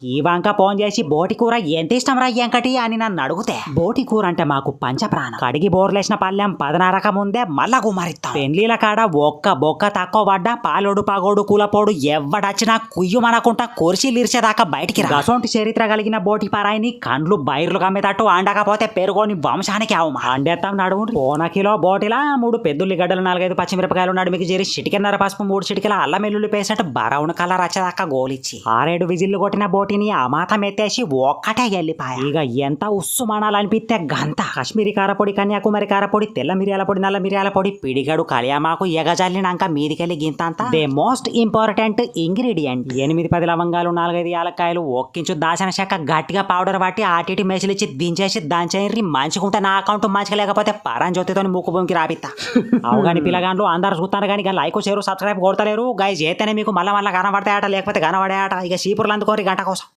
ఈ వంక ఫోన్ చేసి బోటి కూర ఎంత ఇష్టం రా వెంకటి అని నన్ను అడిగితే బోటి కూర అంటే మాకు పంచప్రాణం. కడిగి బోర్లేసిన పల్లెం 10:30 ముందే మళ్ళా గుమారిస్తాం. పెండ్లీల కాడ ఒక్క బొక్క తక్కువ పడ్డా పాలోడు పగోడు కూలపోడు ఎవడచ్చినా కుయ్యుమనకుంటా కొరిసిలిరిచేదాకా బయటికి అసొంటి చరిత్ర కలిగిన బోటి పరాయిని కండ్లు బైర్లు కమ్మేటట్టు అండకపోతే పెరుగోని వంశానికి అవమా అండేస్తాం. నడువు 1 కిలో బోటిలా 3 పెద్దుల్లిగడ్డలు 4-5 పచ్చిమిరపకాయలు నడుమికి చేరి చిటికెన్నర పసుపు 3 చిటికెల అల్లం వెల్లుల్లి పేస్ట్ బరౌన్ కలర్ వచ్చేదాకా గోలిచ్చి 6-7 విజిల్లు కొట్టిన బోటిని ఆ మాతం ఎత్తేసి ఒక్కటే ఎల్లిపాయ. ఇక ఎంత ఉస్సుమానాలనిపిస్తే గంత కాశ్మీరీ కారపొడి, కన్యాకుమారి కారపొడి, తెల్ల మిరియాల పొడి, నల్ల మిరియాల పొడి, పిడిగడు కలియామాకు ఎగజల్లినాక మీదికెళ్ళి గింతంత. దే మోస్ట్ ఇంపార్టెంట్ ఇంగ్రీడియంట్ 8-10 లవంగాలు, 4-5 యాలక్కాయలు, ఒక్కించు దాచిన చెక్క గట్టిగా పౌడర్ పట్టి ఆటిటి మేసిలిచ్చి దించేసి దాంచేరి మంచుకుంటే నా అకౌంట్ మంచిగా లేకపోతే పరంజ్యోతితో ముక్కు భూమికి రాపిస్తా. అవగాని పిల్లగాండ్లు అందరు చూస్తాను కానీ లైక్ షేర్ సబ్స్క్రైబ్ కొడతలేరు. గైజ్ చేస్తేనే మీకు మళ్ళా కనబడతాయట, లేకపోతే కనబడే ఆట. ఇక చీపుర్లు అందుకోరి గంటకు